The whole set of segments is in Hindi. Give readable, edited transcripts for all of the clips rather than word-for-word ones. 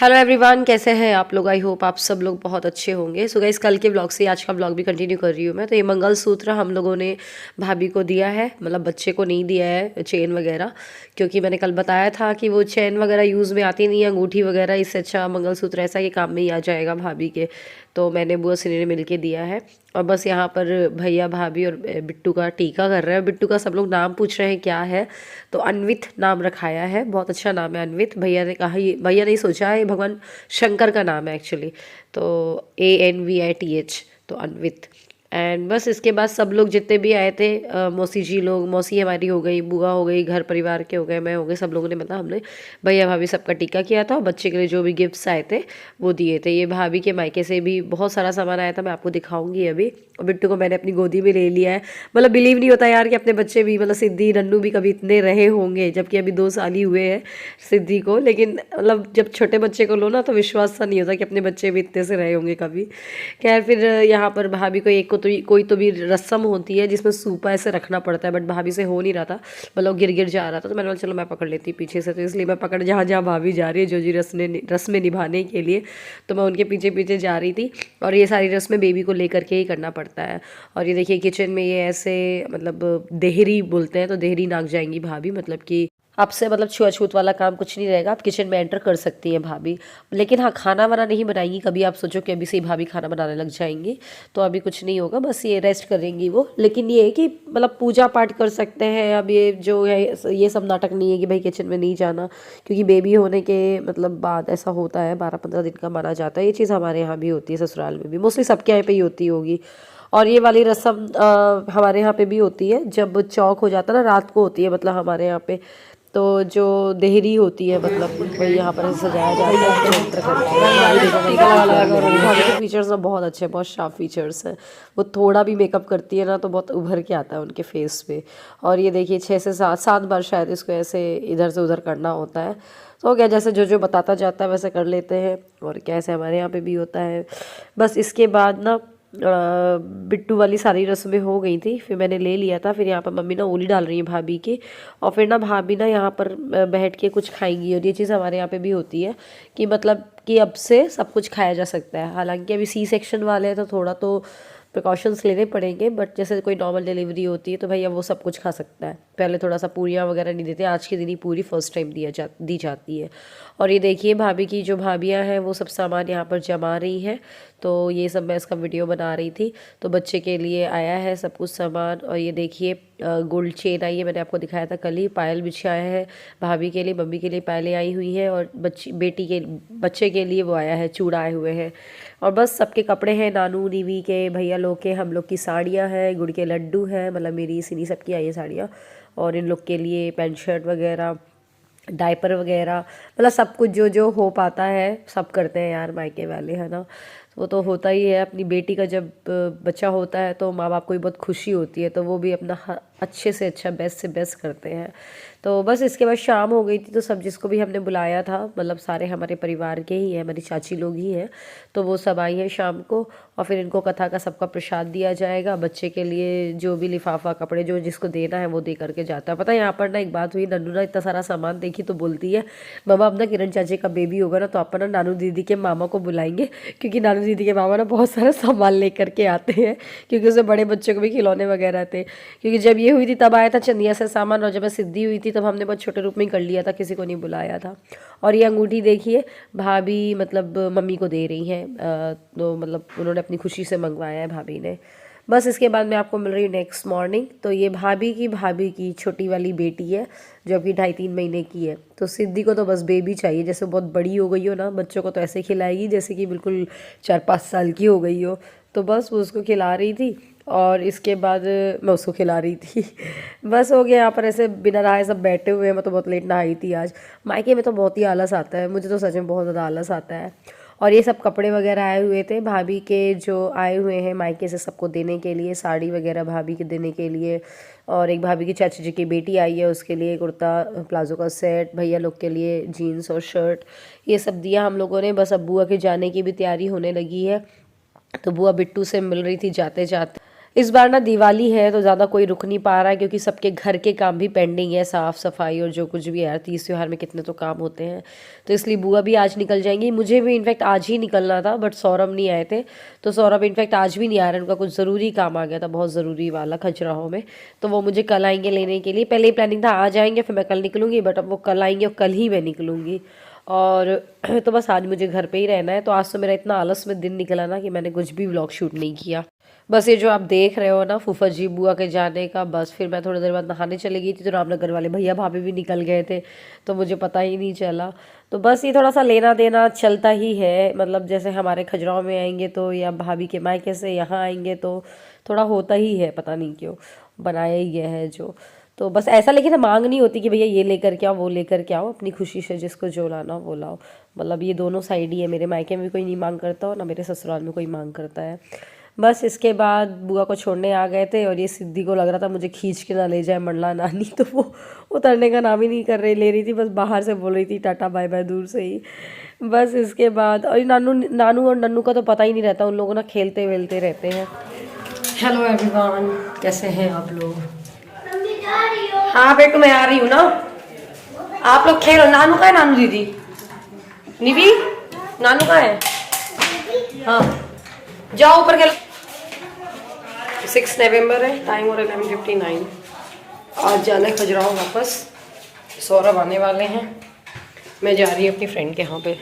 हेलो एवरीवन, कैसे हैं आप लोग। आई होप आप सब लोग बहुत अच्छे होंगे। सो गाइस, कल के व्लॉग से आज का व्लॉग भी कंटिन्यू कर रही हूँ मैं। तो ये मंगलसूत्र हम लोगों ने भाभी को दिया है, मतलब बच्चे को नहीं दिया है चेन वगैरह, क्योंकि मैंने कल बताया था कि वो चेन वगैरह यूज़ में आती नहीं है, अंगूठी वगैरह। इससे अच्छा मंगलसूत्र ऐसा कि काम में ही आ जाएगा भाभी के। तो मैंने बुआ सिनी ने मिल के दिया है। और बस यहाँ पर भैया भाभी और बिट्टू का टीका कर रहे हैं। बिट्टू का सब लोग नाम पूछ रहे हैं क्या है, तो अन्वित नाम रखाया है। बहुत अच्छा नाम है अन्वित। भैया ने कहा, ये भैया ने सोचा है, भगवान शंकर का नाम है एक्चुअली। तो ANVITH, तो अन्वित। एंड बस इसके बाद सब लोग जितने भी आए थे, मौसी जी लोग, मौसी हमारी हो गई, बुआ हो गई, घर परिवार के हो गए, मैं हो गई, सब लोगों ने, मतलब हमने भैया भाभी सबका टीका किया था। और बच्चे के लिए जो भी गिफ्ट्स आए थे वो दिए थे। ये भाभी के मायके से भी बहुत सारा सामान आया था, मैं आपको दिखाऊंगी अभी। और बिट्टू को मैंने अपनी गोदी में ले लिया है। मतलब बिलीव नहीं होता यार कि अपने बच्चे भी, मतलब सिद्धि नन्नू भी कभी इतने रहे होंगे, जबकि अभी 2 साल ही हुए हैं सिद्धि को। लेकिन मतलब जब छोटे बच्चे को लो ना, तो विश्वास सा नहीं होता कि अपने बच्चे भी इतने से रहे होंगे कभी। खैर, फिर यहाँ पर भाभी को एक को तो कोई तो भी रस्म होती है जिसमें सूपा ऐसे रखना पड़ता है, बट भाभी से हो नहीं रहा था, मतलब गिर गिर जा रहा था। तो मैंने बोला चलो मैं पकड़ लेती पीछे से। तो इसलिए मैं पकड़, जहाँ जहाँ भाभी जा रही है जो जी रस्में निभाने के लिए, तो मैं उनके पीछे पीछे जा रही थी। और ये सारी रस्में बेबी को लेकर के ही करना पड़ता है। और ये देखिए किचन में ये ऐसे, मतलब देहरी बोलते हैं, तो देहरी नाक जाएंगी भाभी, मतलब कि आपसे, मतलब छुआछूत वाला काम कुछ नहीं रहेगा। आप किचन में एंटर कर सकती हैं भाभी। लेकिन हाँ, खाना वाना नहीं बनाएंगी कभी। आप सोचो कि अभी से ही भाभी खाना बनाने लग जाएंगी, तो अभी कुछ नहीं होगा, बस ये रेस्ट करेंगी वो। लेकिन ये है कि मतलब पूजा पाठ कर सकते हैं। अब ये जो है, ये सब नाटक नहीं है कि भाई किचन में नहीं जाना, क्योंकि बेबी होने के मतलब बाद ऐसा होता है, 12-15 दिन का माना जाता है। ये चीज़ हमारे यहाँ भी होती है, ससुराल में भी, मोस्टली सबके यहाँ पे ही होती होगी। और ये वाली रस्म हमारे यहाँ पे भी होती है, जब चौक हो जाता है ना, रात को होती है, मतलब हमारे यहाँ पे। तो जो देहरी होती है, मतलब वही यहाँ पर ऐसे सजाया जाता है, कुछ एंटर करके। भाभी देखो भाभी के फीचर्स ना बहुत अच्छे हैं, बहुत शार्प फीचर्स हैं। वो थोड़ा भी मेकअप करती है ना, तो बहुत उभर के आता है उनके फेस पे। और ये देखिए 6 से 7 बार शायद इसको ऐसे इधर से उधर करना होता है। तो क्या, जैसे जो जो बताता जाता है वैसे कर लेते हैं। और कैसे हमारे यहाँ पे भी होता है। बस इसके बाद ना बिट्टू वाली सारी रस्में हो गई थी, फिर मैंने ले लिया था। फिर यहाँ पर मम्मी ना ओली डाल रही है भाभी की। और फिर ना भाभी ना यहाँ पर बैठ के कुछ खाएंगी। और ये चीज़ हमारे यहाँ पे भी होती है कि मतलब कि अब से सब कुछ खाया जा सकता है। हालांकि अभी C सेक्शन वाले हैं, तो थोड़ा तो प्रिकॉशंस लेने पड़ेंगे, बट जैसे कोई नॉर्मल डिलीवरी होती है तो भैया वो सब कुछ खा सकता है। पहले थोड़ा सा पूरियाँ वगैरह नहीं देते, आज के दिन ही पूरी फर्स्ट टाइम दी जाती है। और ये देखिए भाभी की जो भाभियाँ हैं वो सब सामान यहाँ पर जमा रही हैं। तो ये सब मैं इसका वीडियो बना रही थी। तो बच्चे के लिए आया है सब कुछ सामान। और ये देखिए गोल्ड चेन आई है, मैंने आपको दिखाया था कल ही। पायल बिछाया है भाभी के लिए, मम्मी के लिए पायलें आई हुई हैं। और बच्चे के लिए वो आया है, चूड़ा आए हुए हैं। और बस सबके कपड़े हैं, नानू नीवी के, भैया लोग के, हम लोग की साड़ियाँ हैं, गुड़ के लड्डू हैं, मतलब मेरी सिनी सबकी आई है साड़ियाँ। और इन लोग के लिए पैंट शर्ट वगैरह, डायपर वगैरह, मतलब सब कुछ जो जो हो पाता है सब करते हैं यार मायके वाले, है ना। वो तो होता ही है। अपनी बेटी का जब बच्चा होता है तो माँ बाप को भी बहुत खुशी होती है, तो वो भी अपना अच्छे से अच्छा, बेस्ट से बेस्ट करते हैं। तो बस इसके बाद शाम हो गई थी, तो सब जिसको भी हमने बुलाया था, मतलब सारे हमारे परिवार के ही हैं, हमारी चाची लोग ही हैं, तो वो सब आई हैं शाम को। और फिर इनको कथा का सबका प्रसाद दिया जाएगा। बच्चे के लिए जो भी लिफाफा कपड़े जो जिसको देना है वो दे करके जाता है। पता है यहाँ पर ना एक बात हुई, नन्नू ना इतना सारा सामान देखी तो बोलती है, मामा अब ना किरण चाची का बेबी होगा ना, तो अपन ना नानू दीदी के मामा को बुलाएंगे, क्योंकि नानू दीदी के मामा ना बहुत सारा सामान लेकर के आते हैं, क्योंकि उसे बड़े बच्चों को भी खिलौने वगैरह थे। क्योंकि जब ये हुई थी तब आया था चंदिया से सामान, और जब मैं सिद्धि हुई थी तब हमने बहुत छोटे रूप में ही कर लिया था, किसी को नहीं बुलाया था। और ये अंगूठी देखिए भाभी मतलब मम्मी को दे रही हैं, तो मतलब उन्होंने अपनी खुशी से मंगवाया है भाभी ने। बस इसके बाद मैं आपको मिल रही हूँ नेक्स्ट मॉर्निंग। तो ये भाभी की छोटी वाली बेटी है, जो अभी 2.5-3 महीने की है। तो सिद्धि को तो बस बेबी चाहिए, जैसे बहुत बड़ी हो गई हो ना, बच्चों को तो ऐसे खिलाएगी जैसे कि बिल्कुल 4-5 साल की हो गई हो। तो बस वो उसको खिला रही थी, और इसके बाद मैं उसको खिला रही थी। बस हो गया। यहाँ पर ऐसे बिना नहाए सब बैठे हुए हैं। मैं तो बहुत लेट नहाई थी आज। मायके में तो बहुत ही आलस आता है, मुझे तो सच में बहुत ज़्यादा आलस आता है। और ये सब कपड़े वगैरह आए हुए थे भाभी के, जो आए हुए हैं मायके से सबको देने के लिए, साड़ी वगैरह भाभी के देने के लिए। और एक भाभी की चाची जी की बेटी आई है, उसके लिए कुर्ता प्लाजो का सेट, भैया लोग के लिए जीन्स और शर्ट, ये सब दिया हम लोगों ने। बस अब बुआ के जाने की भी तैयारी होने लगी है। तो बुआ बिट्टू से मिल रही थी जाते जाते। इस बार ना दिवाली है तो ज़्यादा कोई रुक नहीं पा रहा है, क्योंकि सबके घर के काम भी पेंडिंग है, साफ़ सफाई और जो कुछ भी है यार, तीज त्योहार में कितने तो काम होते हैं। तो इसलिए बुआ भी आज निकल जाएंगी, मुझे भी इनफैक्ट आज ही निकलना था, बट सौरभ नहीं आए थे। तो सौरभ इनफैक्ट आज भी नहीं आ रहे, उनका कुछ ज़रूरी काम आ गया था, बहुत ज़रूरी वाला, खजुराहो में। तो वो मुझे कल आएंगे लेने के लिए। पहले ही प्लानिंग था आज आएंगे फिर मैं कल निकलूँगी, बट अब वो कल आएंगे और कल ही मैं निकलूँगी। और तो बस आज मुझे घर पे ही रहना है। तो आज तो मेरा इतना आलस में दिन निकला ना कि मैंने कुछ भी व्लॉग शूट नहीं किया। बस ये जो आप देख रहे हो ना फूफा जी बुआ के जाने का, बस फिर मैं थोड़ी देर बाद नहाने चली गई थी, तो रामनगर वाले भैया भाभी भी निकल गए थे, तो मुझे पता ही नहीं चला। तो बस ये थोड़ा सा लेना देना चलता ही है, मतलब जैसे हमारे खजुराहो में आएंगे तो, या भाभी के मायके से यहाँ आएंगे तो थोड़ा होता ही है, पता नहीं क्यों बनाया ही गया है जो। तो बस ऐसा, लेकिन मांग नहीं होती कि भैया ये लेकर के आओ वो लेकर के आओ, अपनी खुशी से जिसको जो लाना वो लाओ। मतलब ये दोनों साइड ही है, मेरे मायके में भी कोई नहीं मांग करता और ना मेरे ससुराल में कोई मांग करता है। बस इसके बाद बुआ को छोड़ने आ गए थे, और ये सिद्धि को लग रहा था मुझे खींच के ना ले जाए मंडला नानी, तो वो उतरने का नाम ही नहीं कर रही, ले रही थी, बस बाहर से बोल रही थी टाटा बाय बाय दूर से ही। बस इसके बाद, और नानू और नन्नू का तो पता ही नहीं रहता, उन लोगों ना खेलते वेलते रहते हैं। हेलो एवरीवन, कैसे हैं आप लोग? हाँ बेटू मैं आ रही हूँ ना, आप लोग खेलो। नानू का है, नानू दीदी निवी, नानू का है, हाँ जाओ ऊपर खेलो। 6 नवंबर है, टाइम हो रहा है 11:59। आज जाना है खजुराहो वापस, सौरभ आने वाले हैं, मैं जा रही हूँ अपनी फ्रेंड के यहाँ पे।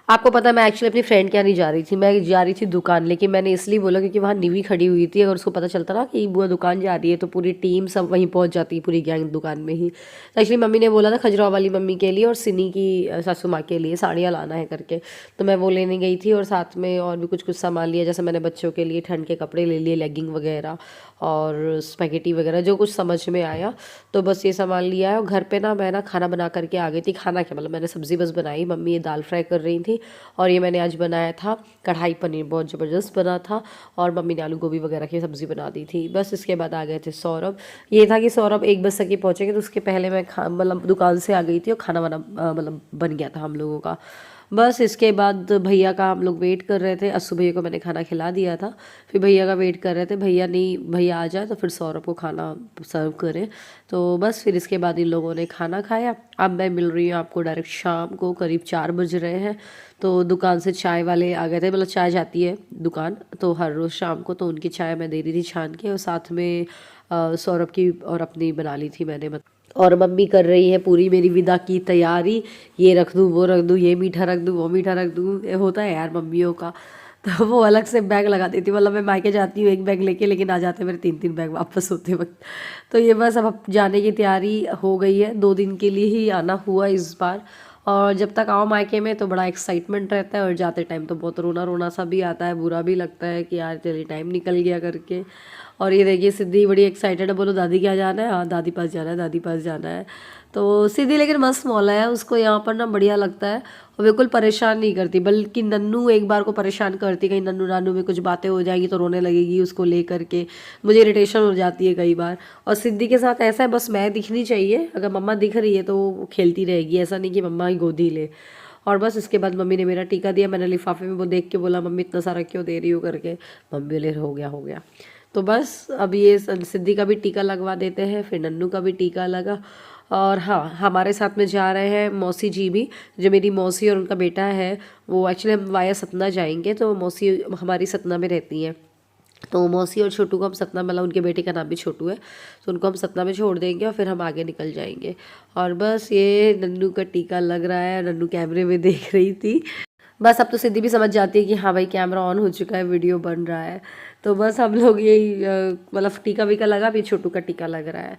आपको पता है मैं एक्चुअली अपनी फ्रेंड के यहाँ नहीं जा रही थी, मैं जा रही थी दुकान, लेकिन मैंने इसलिए बोला क्योंकि वहाँ निवी खड़ी हुई थी, अगर उसको पता चलता ना कि बुआ दुकान जा रही है तो पूरी टीम सब वहीं पहुँच जाती, पूरी गैंग दुकान में ही। तो एक्चुअली मम्मी ने बोला था खजुराहो वाली मम्मी के लिए और सिनी की सासू माँ के लिए साड़ियाँ लाना है करके, तो मैं वो लेने गई थी, और साथ में और भी कुछ कुछ सामान लिया, जैसे मैंने बच्चों के लिए ठंड के कपड़े ले लिए, लेगिंग वगैरह और स्पैगेटी वगैरह, जो कुछ समझ में आया। तो बस ये सामान लिया है, और घर पे ना मैं ना खाना बना करके आ गई थी। खाना क्या, मतलब मैंने सब्ज़ी बस बनाई, मम्मी ये दाल फ्राई कर रही थी, और ये मैंने आज बनाया था कढ़ाई पनीर, बहुत ज़बरदस्त बना था, और मम्मी ने आलू गोभी वगैरह की सब्ज़ी बना दी थी। बस इसके बाद आ गए थे सौरभ। ये था कि सौरभ 1 बजे तक ही पहुँचेंगे, तो उसके पहले मैं मतलब दुकान से आ गई थी और खाना वाना मतलब बन गया था हम लोगों का। बस इसके बाद भैया का हम लोग वेट कर रहे थे, अस्सू भैया को मैंने खाना खिला दिया था, फिर भैया का वेट कर रहे थे, भैया आ जाए तो फिर सौरभ को खाना सर्व करें। तो बस फिर इसके बाद इन लोगों ने खाना खाया। अब मैं मिल रही हूँ आपको डायरेक्ट शाम को, करीब 4 बज रहे हैं। तो दुकान से चाय वाले आ गए थे, मतलब चाय जाती है दुकान तो हर रोज़ शाम को, तो उनकी चाय मैं दे रही थी छान के, और साथ में सौरभ की और अपनी बना ली थी मैंने। और मम्मी कर रही है पूरी मेरी विदा की तैयारी, ये रख दूँ वो रख दूँ, ये मीठा रख दूँ वो मीठा रख दूँ, ये होता है यार मम्मियों का। तो वो अलग से बैग लगा देती, मतलब मैं मायके जाती हूँ 1 बैग लेके, लेकिन आ जाते मेरे 3-3 बैग वापस होते वक्त। तो ये बस अब जाने की तैयारी हो गई है, 2 दिन के लिए ही आना हुआ इस बार। और जब तक आओ मायके में तो बड़ा एक्साइटमेंट रहता है, और जाते टाइम तो बहुत रोना रोना सा भी आता है, बुरा भी लगता है कि यार चलिए टाइम निकल गया करके। और ये देखिए सिद्धि बड़ी एक्साइटेड है, बोलो दादी क्या जाना है, हाँ दादी पास जाना है, दादी पास जाना है। तो सिद्धि लेकिन मस्त मौला है, उसको यहाँ पर ना बढ़िया लगता है, और बिल्कुल परेशान नहीं करती, बल्कि नन्नू एक बार को परेशान करती, कहीं नन्नू नानू में कुछ बातें हो जाएगी तो रोने लगेगी उसको ले करके, मुझे इरिटेशन हो जाती है कई बार। और सिद्धि के साथ ऐसा है, बस मैं दिखनी चाहिए, अगर मम्मा दिख रही है तो वो खेलती रहेगी, ऐसा नहीं कि मम्मा ही गोदी ले। और बस इसके बाद मम्मी ने मेरा टीका दिया, मैंने लिफाफे में वो देख के बोला मम्मी इतना सारा क्यों दे रही हो करके, मम्मी बोले हो गया हो गया। तो बस अब ये सिद्धि का भी टीका लगवा देते हैं, फिर नन्नू का भी टीका लगा। और हाँ, हमारे साथ में जा रहे हैं मौसी जी भी, जो मेरी मौसी और उनका बेटा है, वो एक्चुअली हम वाया सतना जाएंगे, तो मौसी हमारी सतना में रहती हैं, तो मौसी और छोटू को हम सतना, मतलब उनके बेटे का नाम भी छोटू है, तो उनको हम सतना में छोड़ देंगे और फिर हम आगे निकल जाएंगे। और बस ये नन्नू का टीका लग रहा है, नन्नू कैमरे में देख रही थी। बस अब तो सिद्धि भी समझ जाती है कि हाँ भाई कैमरा ऑन हो चुका है, वीडियो बन रहा है। तो बस हम लोग यही मतलब टीका वीका लगा, फिर छोटू का टीका लग रहा है।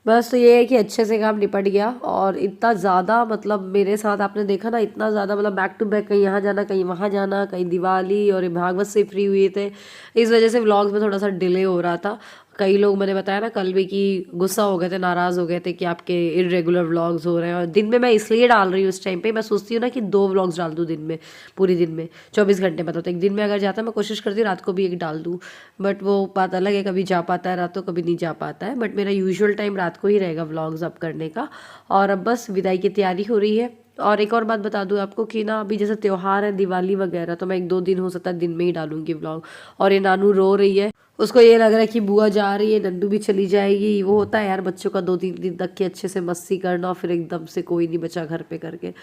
बस तो ये है कि अच्छे से काम निपट गया, और इतना ज़्यादा मतलब मेरे साथ आपने देखा ना, इतना ज़्यादा मतलब बैक टू बैक, कहीं यहाँ जाना कहीं वहाँ जाना, कहीं दिवाली, और भागवत से फ्री हुए थे, इस वजह से व्लॉग्स में थोड़ा सा डिले हो रहा था। कई लोग मैंने बताया ना कल भी कि गुस्सा हो गए थे, नाराज़ हो गए थे कि आपके इरेगुलर व्लॉग्स हो रहे हैं, और दिन में मैं इसलिए डाल रही हूँ इस टाइम पे, मैं सोचती हूँ ना कि 2 व्लॉग्स डाल दूँ दिन में, पूरी दिन में 24 घंटे, मतलब एक दिन में अगर जाता है मैं कोशिश करती हूँ रात को भी एक डाल दूँ, बट वो बात अलग है, कभी जा पाता है रात को, कभी नहीं जा पाता है, बट मेरा यूजुअल टाइम रात को ही रहेगा व्लॉग्स अप करने का। और अब बस विदाई की तैयारी हो रही है, और एक और बात बता दूँ आपको कि ना अभी जैसे त्योहार है दिवाली वगैरह, तो मैं 1-2 दिन हो सकता है दिन में ही डालूंगी व्लॉग। और ये नानू रो रही है, उसको ये लग रहा है कि बुआ जा रही है, नंदू भी चली जाएगी। वो होता है यार बच्चों का 2-3 दिन तक के अच्छे से मस्ती करना और फिर एकदम से कोई नहीं बचा घर पे करके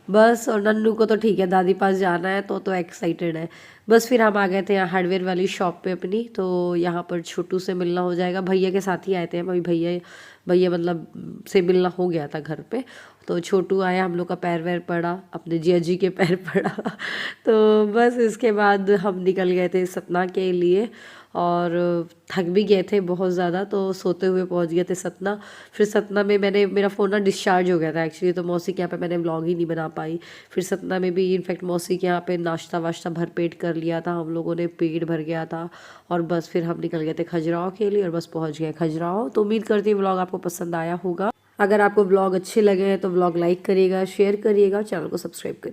बस। और नन्नू को तो ठीक है दादी पास जाना है तो एक्साइटेड है। बस फिर हम आ गए थे यहाँ हार्डवेयर वाली शॉप पे अपनी, तो यहाँ पर छोटू से मिलना हो जाएगा। भैया के साथ ही आए थे हम, अभी भैया भैया मतलब से मिलना हो गया था घर पे। तो छोटू आया, हम लोग का पैर वैर पड़ा, अपने जिया जी के पैर पड़ा तो बस इसके बाद हम निकल गए थे सतना के लिए। और थक भी गए थे बहुत ज़्यादा, तो सोते हुए पहुंच गए थे सतना। फिर सतना में मेरा फ़ोन ना डिस्चार्ज हो गया था एक्चुअली, तो मौसी के यहाँ पे मैंने व्लॉग ही नहीं बना पाई। फिर सतना में भी इनफैक्ट मौसी के यहाँ पे नाश्ता वाश्ता भरपेट कर लिया था हम लोगों ने, पेट भर गया था। और बस फिर हम निकल गए थे खजुराहो के लिए और बस पहुँच गए खजुराहो। तो उम्मीद करती हूँ व्लॉग आपको पसंद आया होगा। अगर आपको व्लॉग अच्छे लगे हैं तो व्लॉग लाइक करिएगा, शेयर करिएगा, चैनल को सब्सक्राइब करिए।